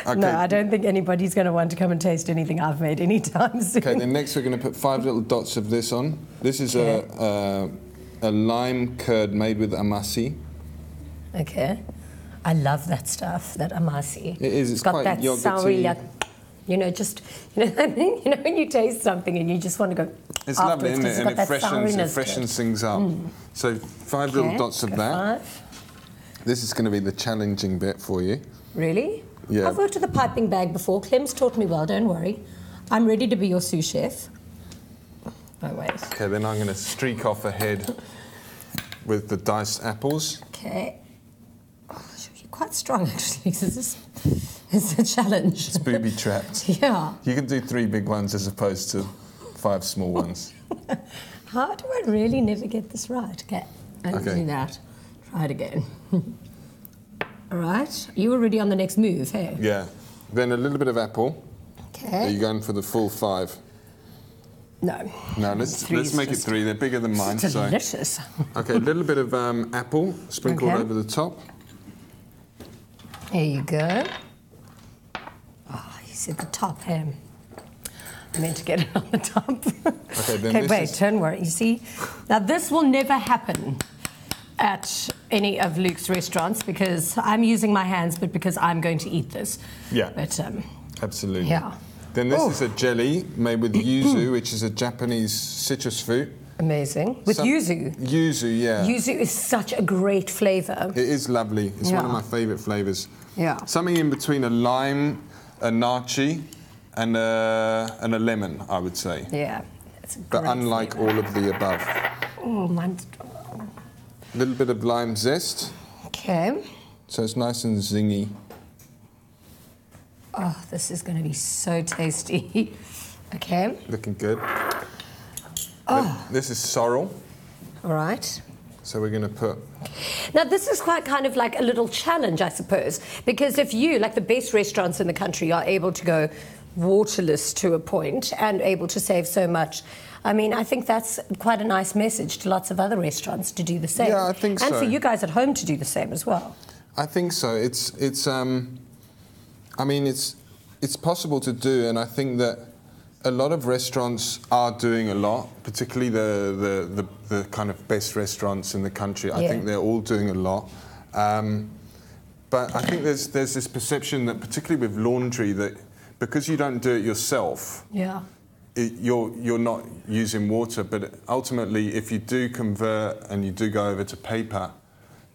Speaker 13: Okay.
Speaker 1: No, I don't think anybody's going to want to come and taste anything I've made anytime soon.
Speaker 13: Okay, then next we're going to put 5 little dots of this on. This is a lime curd made with amasi.
Speaker 1: Okay. I love that stuff, that amasi.
Speaker 13: It is. It's
Speaker 1: got
Speaker 13: quite
Speaker 1: that
Speaker 13: yogurty.
Speaker 1: soury, like, you know, when you taste something and you just want to go.
Speaker 13: It's lovely, isn't it? And it freshens things up. So 5 little dots of that.
Speaker 1: 5.
Speaker 13: This is going to be the challenging bit for you.
Speaker 1: Really?
Speaker 13: Yeah.
Speaker 1: I've worked with a piping bag before. Clem's taught me well. Don't worry. I'm ready to be your sous chef. Oh wait.
Speaker 13: Okay, then I'm going to streak off ahead with the diced apples.
Speaker 1: Okay. You're quite strong, actually. This is a challenge.
Speaker 13: It's booby trapped.
Speaker 1: Yeah.
Speaker 13: You can do 3 big ones as opposed to 5 small ones.
Speaker 1: How do I really never get this right? Okay. I can do that. Try it again. All right. You were already on the next move, hey?
Speaker 13: Yeah. Then a little bit of apple.
Speaker 1: Okay.
Speaker 13: Are you going for the full 5?
Speaker 1: No.
Speaker 13: No, let's make it 3. They're bigger than mine.
Speaker 1: It's delicious.
Speaker 13: Okay, a little bit of apple sprinkled over the top.
Speaker 1: There you go. Oh, you said the top, hey? I meant to get it on the top.
Speaker 13: Okay, then
Speaker 1: okay, wait, don't worry. You see, now this will never happen at any of Luke's restaurants because I'm using my hands, but because I'm going to eat this.
Speaker 13: Yeah.
Speaker 1: But
Speaker 13: absolutely.
Speaker 1: Yeah.
Speaker 13: Then this is a jelly made with yuzu, which is a Japanese citrus fruit.
Speaker 1: Amazing. With yuzu?
Speaker 13: Yuzu, yeah.
Speaker 1: Yuzu is such a great flavour.
Speaker 13: It is lovely. It's one of my favourite flavours.
Speaker 1: Yeah.
Speaker 13: Something in between a lime, a nachi, and a lemon, I would say.
Speaker 1: Yeah. It's a
Speaker 13: but
Speaker 1: great
Speaker 13: unlike
Speaker 1: flavour.
Speaker 13: all of the above.
Speaker 1: Oh, mine's...
Speaker 13: A little bit of lime zest.
Speaker 1: Okay.
Speaker 13: So it's nice and zingy.
Speaker 1: Oh, this is going to be so tasty. Okay.
Speaker 13: Looking good.
Speaker 1: Oh.
Speaker 13: This is sorrel.
Speaker 1: All right.
Speaker 13: So we're going to put...
Speaker 1: Now, this is quite kind of like a little challenge, I suppose, because if you, like the best restaurants in the country, are able to go waterless to a point and able to save so much, I mean, I think that's quite a nice message to lots of other restaurants to do the same.
Speaker 13: Yeah, I think so.
Speaker 1: And for you guys at home to do the same as well.
Speaker 13: I think so. I mean, it's possible to do, and I think that a lot of restaurants are doing a lot, particularly the kind of best restaurants in the country. I think they're all doing a lot. But I think there's this perception that, particularly with laundry, that because you don't do it yourself, you're not using water. But ultimately, if you do convert and you do go over to paper,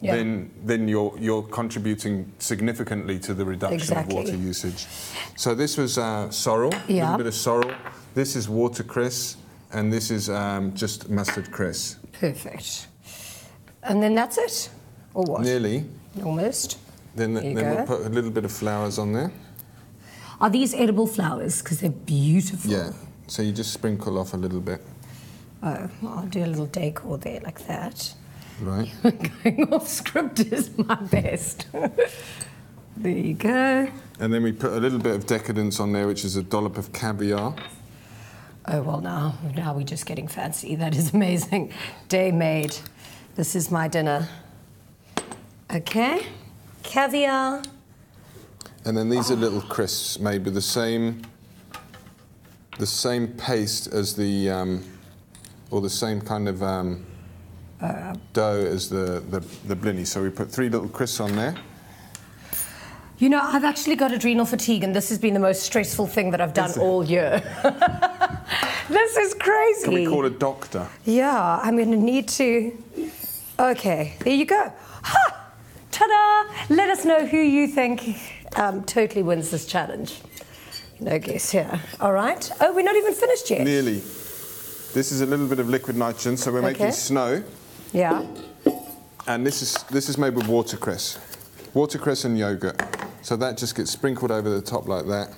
Speaker 13: then you're contributing significantly to the reduction of water usage. So this was sorrel, a little bit of sorrel. This is watercress, and this is just mustard cress.
Speaker 1: Perfect. And then that's it? Or what?
Speaker 13: Nearly.
Speaker 1: Almost.
Speaker 13: Then we'll put a little bit of flowers on there.
Speaker 1: Are these edible flowers? Because they're beautiful.
Speaker 13: Yeah. So you just sprinkle off a little bit.
Speaker 1: Oh, I'll do a little decor there like that.
Speaker 13: Right.
Speaker 1: Going off script is my best. There you go.
Speaker 13: And then we put a little bit of decadence on there, which is a dollop of caviar.
Speaker 1: Oh, well, now we're just getting fancy. That is amazing. Day made. This is my dinner. Okay. Caviar.
Speaker 13: And then these are little crisps made with the same paste as or the same kind of dough as the blini. So we put 3 little crisps on there.
Speaker 1: You know, I've actually got adrenal fatigue, and this has been the most stressful thing that I've done all year. This is crazy.
Speaker 13: Can we call a doctor?
Speaker 1: Yeah, I'm going to need to... Okay, there you go. Ha! Ta-da! Let us know who you think totally wins this challenge. No guess here. All right. Oh, we're not even finished yet.
Speaker 13: Nearly. This is a little bit of liquid nitrogen, so we're making snow.
Speaker 1: Yeah.
Speaker 13: And this is made with watercress. Watercress and yogurt. So that just gets sprinkled over the top like that.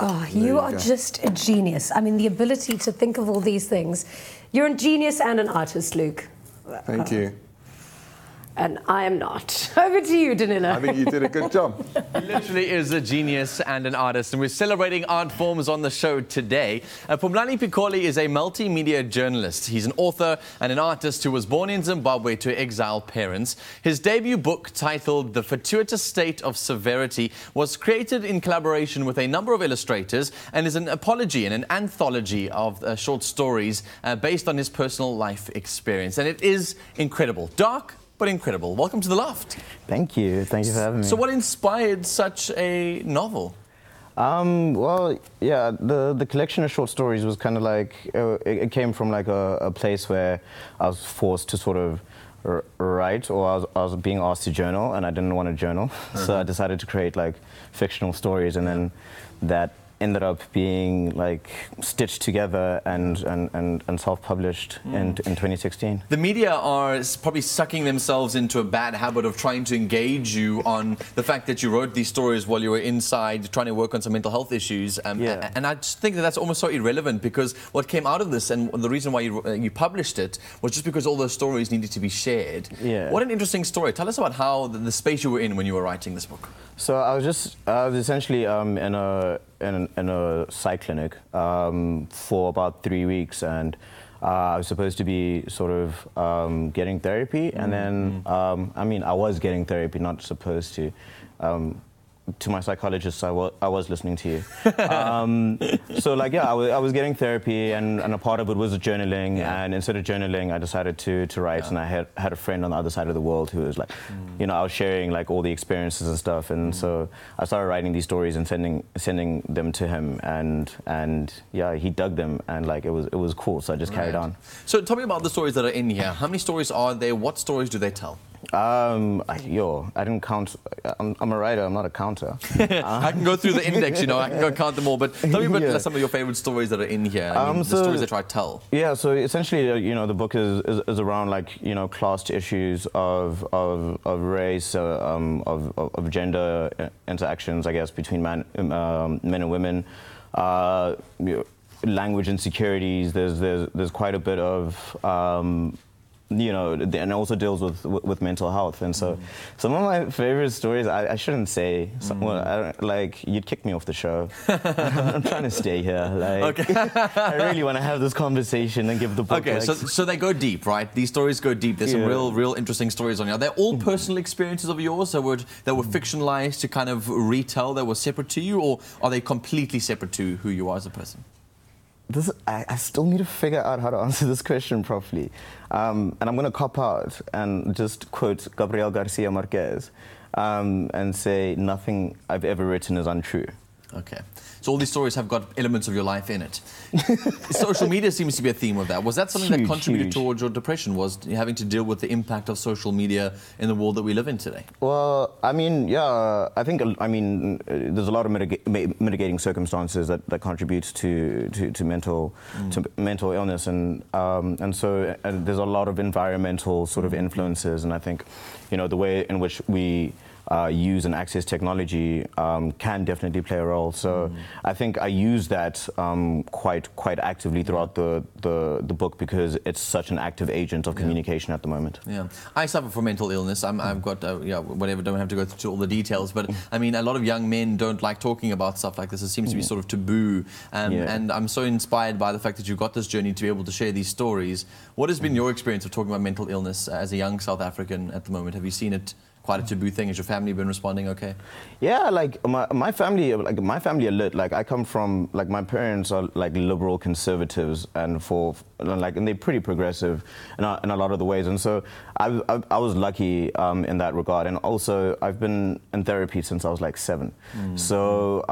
Speaker 1: Oh, you are just a genius. I mean, the ability to think of all these things. You're a genius and an artist, Luke.
Speaker 13: Thank you.
Speaker 1: and I am not. Over to you, Danilo.
Speaker 13: I think you did a good job.
Speaker 2: He literally is a genius and an artist, and we're celebrating art forms on the show today. Phumlani Pikoli is a multimedia journalist. He's an author and an artist who was born in Zimbabwe to exiled parents. His debut book, titled The Fortuitous State of Severity, was created in collaboration with a number of illustrators and is an apology and an anthology of short stories based on his personal life experience. And it is incredible. Dark, but incredible. Welcome to The Loft.
Speaker 14: Thank you. Thank you for having me.
Speaker 2: So what inspired such a novel?
Speaker 14: Well, yeah, the collection of short stories was kind of like, it came from like a place where I was forced to sort of write, or I was being asked to journal, and I didn't want to journal. So I decided to create like fictional stories, and then that ended up being like stitched together and self-published in 2016.
Speaker 2: The media are probably sucking themselves into a bad habit of trying to engage you on the fact that you wrote these stories while you were inside trying to work on some mental health issues. And I just think that that's almost so irrelevant, because what came out of this and the reason why you published it was just because all those stories needed to be shared.
Speaker 14: Yeah.
Speaker 2: What an interesting story. Tell us about how the space you were in when you were writing this book.
Speaker 14: So I was essentially in a psych clinic for about 3 weeks, and I was supposed to be sort of getting therapy, and then I mean, I was getting therapy, not supposed to. To my psychologist, I was listening to you. So like, yeah, I was getting therapy, and a part of it was journaling, and instead of journaling, I decided to write, and I had a friend on the other side of the world who was like, you know, I was sharing like all the experiences and stuff, and so I started writing these stories and sending them to him, and yeah, he dug them, and like it was cool, so I just carried on.
Speaker 2: So tell me about the stories that are in here. How many stories are there? What stories do they tell?
Speaker 14: I didn't count. I'm a writer, I'm not a counter.
Speaker 2: I can go through the index, you know, I can go count them all, but tell me about some of your favorite stories that are in here, the stories that I try to tell.
Speaker 14: Yeah, so essentially, you know, the book is around like, you know, class issues of race, of gender interactions, I guess, between men and women, language insecurities. There's quite a bit of you know, and also deals with mental health, and so some of my favorite stories, I shouldn't say. Well, I don't, like, you'd kick me off the show. I'm trying to stay here. Like, I really want to have this conversation and give the book.
Speaker 2: Okay,
Speaker 14: like,
Speaker 2: so they go deep, right? These stories go deep. There's some real interesting stories on here. Are they all personal experiences of yours that were fictionalized to kind of retell, that were separate to you, or are they completely separate to who you are as a person?
Speaker 14: I still need to figure out how to answer this question properly. And I'm going to cop out and just quote Gabriel Garcia Marquez and say nothing I've ever written is untrue.
Speaker 2: Okay. So all these stories have got elements of your life in it. Social media seems to be a theme of that. Was that something that contributed towards your depression, was having to deal with the impact of social media in the world that we live in today?
Speaker 14: Well, I mean, yeah, I think, I mean, there's a lot of mitigating circumstances that contribute to mental illness, and so there's a lot of environmental sort of influences, and I think, you know, the way in which we use and access technology can definitely play a role. So I think I use that quite actively throughout the book, because it's such an active agent of communication at the moment.
Speaker 2: Yeah, I suffer from mental illness. I've got whatever. Don't have to go through all the details, but I mean, a lot of young men don't like talking about stuff like this. It seems to be sort of taboo, and I'm so inspired by the fact that you've got this journey to be able to share these stories. What has been your experience of talking about mental illness as a young South African at the moment? Have you seen it quite a taboo thing? Has your family been responding okay?
Speaker 14: Yeah, like my family are lit. Like, I come from, like, my parents are like liberal conservatives, and they're pretty progressive in a lot of the ways, and so I was lucky in that regard. And also, I've been in therapy since I was like 7. So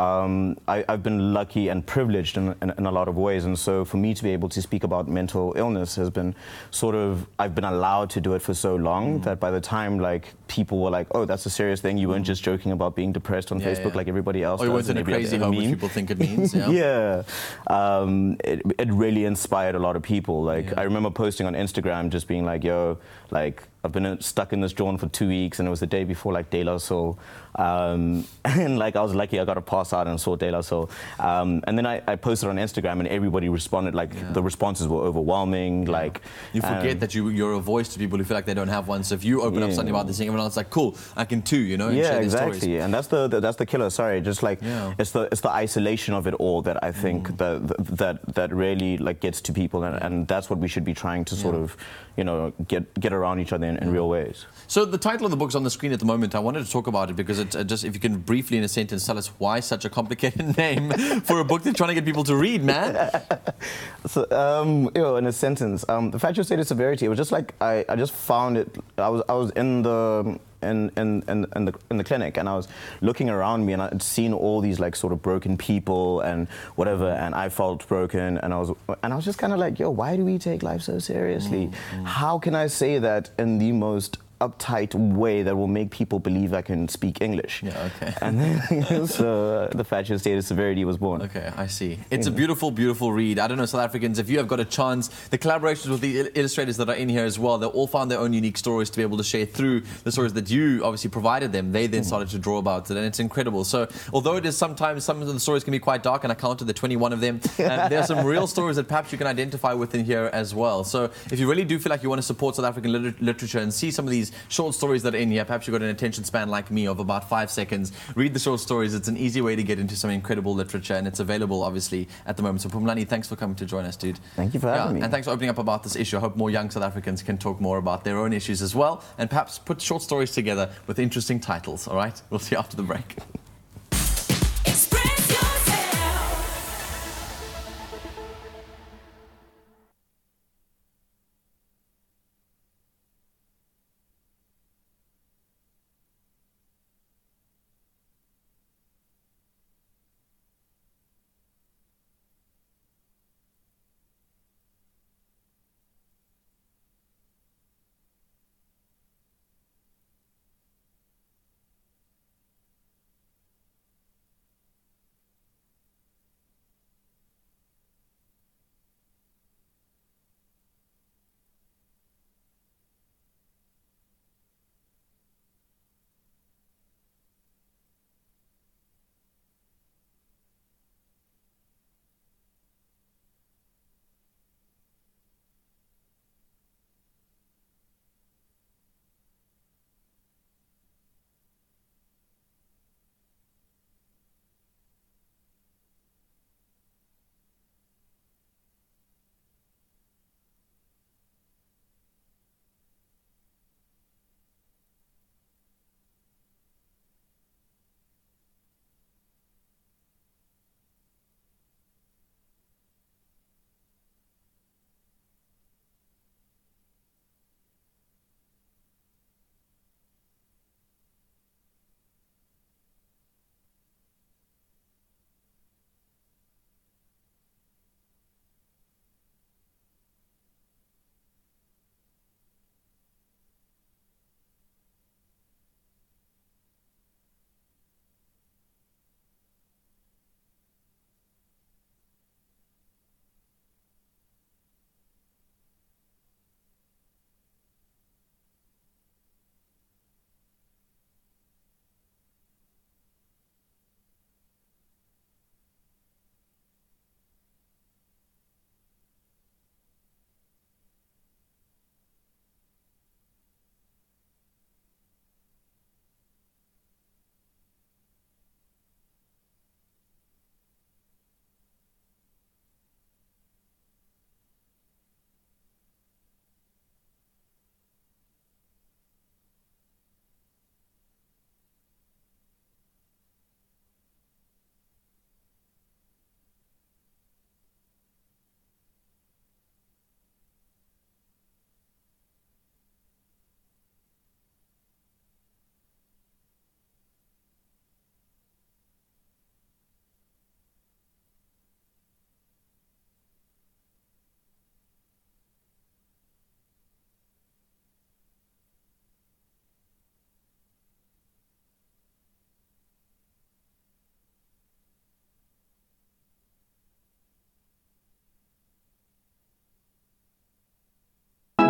Speaker 14: I've been lucky and privileged in a lot of ways, and so for me to be able to speak about mental illness has been sort of, I've been allowed to do it for so long that by the time like people were like, oh, that's a serious thing, you weren't just joking about being depressed on Facebook like everybody else does.
Speaker 2: Or you weren't in a crazy home, which people think it means.
Speaker 14: Yeah. It really inspired a lot of people. Like, I remember posting on Instagram just being like, yo, like, I've been stuck in this drawn for 2 weeks, and it was the day before like De La Soul, and like I was lucky I got to pass out and saw De La Soul, and then I posted on Instagram, and everybody responded. Like the responses were overwhelming. Like
Speaker 2: you forget that you're a voice to people who feel like they don't have one. So if you open up something about this thing, everyone else is like, cool, I can too, you know. And
Speaker 14: yeah,
Speaker 2: share
Speaker 14: exactly.
Speaker 2: Stories.
Speaker 14: And that's the killer. Sorry, just like it's the isolation of it all that I think that really like gets to people, and that's what we should be trying to sort of, you know, get around each other in real ways.
Speaker 2: So the title of the book's on the screen at the moment. I wanted to talk about it because it just, if you can briefly in a sentence tell us why such a complicated name for a book they're trying to get people to read, man.
Speaker 14: So, you know, in a sentence, the factual state of severity. It was just like I just found it. I was in the clinic, and I was looking around me, and I'd seen all these like sort of broken people and whatever, and I felt broken, and I was just kind of like, yo, why do we take life so seriously? How can I say that in the most uptight way that will make people believe I can speak English?
Speaker 2: Yeah, okay.
Speaker 14: And then so the factual state of severity was born.
Speaker 2: Okay, I see. It's a beautiful, beautiful read. I don't know, South Africans, if you have got a chance, the collaborations with the illustrators that are in here as well, they all found their own unique stories to be able to share through the stories that you obviously provided them. They then started to draw about it, and it's incredible. So although it is sometimes, some of the stories can be quite dark, and I counted the 21 of them, there are some real stories that perhaps you can identify with in here as well. So if you really do feel like you want to support South African literature and see some of these short stories that are in here, perhaps you've got an attention span like me of about 5 seconds, read the short stories. It's an easy way to get into some incredible literature, and it's available obviously at the moment. So Phumlani, thanks for coming to join us, dude.
Speaker 14: Thank you for having me.
Speaker 2: And thanks for opening up about this issue. I hope more young South Africans can talk more about their own issues as well, and perhaps put short stories together with interesting titles. All right, we'll see you after the break.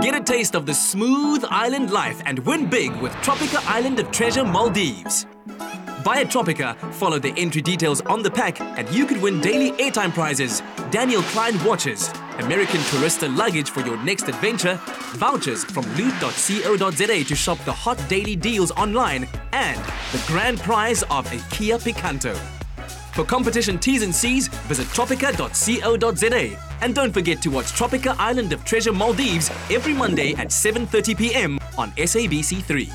Speaker 6: Get a taste of the smooth island life and win big with Tropica Island of Treasure Maldives. Via Tropica, follow the entry details on the pack and you could win daily airtime prizes, Daniel Klein watches, American Tourista luggage for your next adventure, vouchers from loot.co.za to shop the hot daily deals online, and the grand prize of a Kia Picanto. For competition T's and C's, visit tropica.co.za. And don't forget to watch Tropica Island of Treasure Maldives every Monday at 7:30 p.m. on SABC3.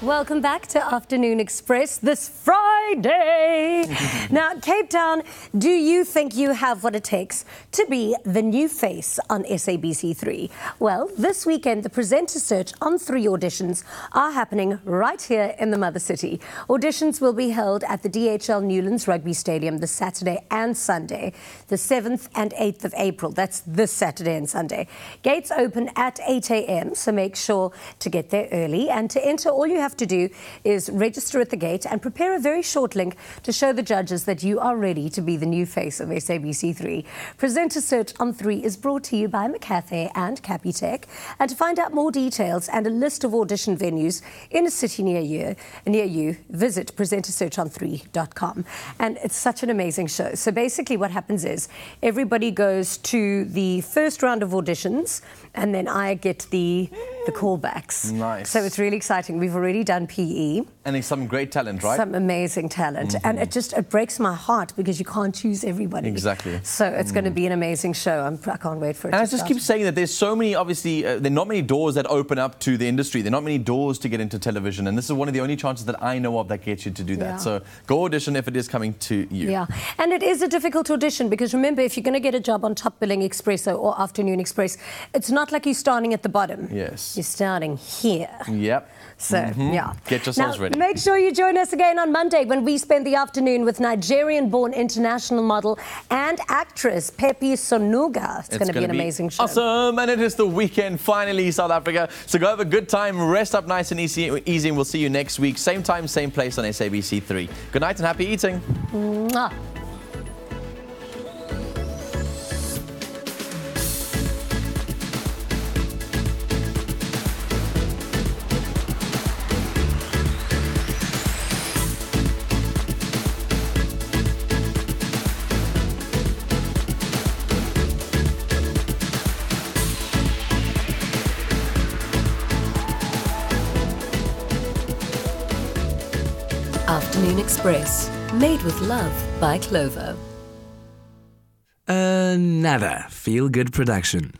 Speaker 1: Welcome back to Afternoon Express this Friday. Now, Cape Town, do you think you have what it takes to be the new face on SABC3? Well, this weekend, the presenter search on 3 auditions are happening right here in the Mother City. Auditions will be held at the DHL Newlands Rugby Stadium this Saturday and Sunday, the 7th and 8th of April. That's this Saturday and Sunday. Gates open at 8 a.m., so make sure to get there early. And to enter, all you have to do is register at the gate and prepare a very short link to show the judges that you are ready to be the new face of SABC3. Presenter Search on 3 is brought to you by McCafe and Capitec. And to find out more details and a list of audition venues in a city near you, visit presentersearchon3.com. And it's such an amazing show. So basically what happens is everybody goes to the first round of auditions and then I get the callbacks.
Speaker 2: Nice.
Speaker 1: So it's really exciting. We've already done PE.
Speaker 2: And there's some great talent, right?
Speaker 1: Some amazing talent. And it breaks my heart because you can't choose everybody.
Speaker 2: Exactly.
Speaker 1: So it's going to be an amazing show. I can't wait for it
Speaker 2: and
Speaker 1: to
Speaker 2: I just
Speaker 1: start.
Speaker 2: keep saying that there's so many, obviously, there are not many doors that open up to the industry. There are not many doors to get into television. And this is one of the only chances that I know of that gets you to do that.
Speaker 1: Yeah.
Speaker 2: So go audition if it is coming to you.
Speaker 1: Yeah. And it is a difficult audition because remember, if you're going to get a job on Top Billing Expresso or Afternoon Express, it's not like you're starting at the bottom.
Speaker 2: Yes.
Speaker 1: You're starting here.
Speaker 2: Yep.
Speaker 1: So, yeah.
Speaker 2: Get yourselves ready.
Speaker 1: Make sure you join us again on Monday when we spend the afternoon with Nigerian-born international model and actress Pepi Sonuga. It's going to be an amazing show.
Speaker 2: Awesome. And it is the weekend, finally, South Africa. So go have a good time, rest up nice and easy, and we'll see you next week. Same time, same place on SABC3. Good night and happy eating.
Speaker 1: Mwah.
Speaker 15: Afternoon Express, made with love by Clover.
Speaker 6: Another feel-good production.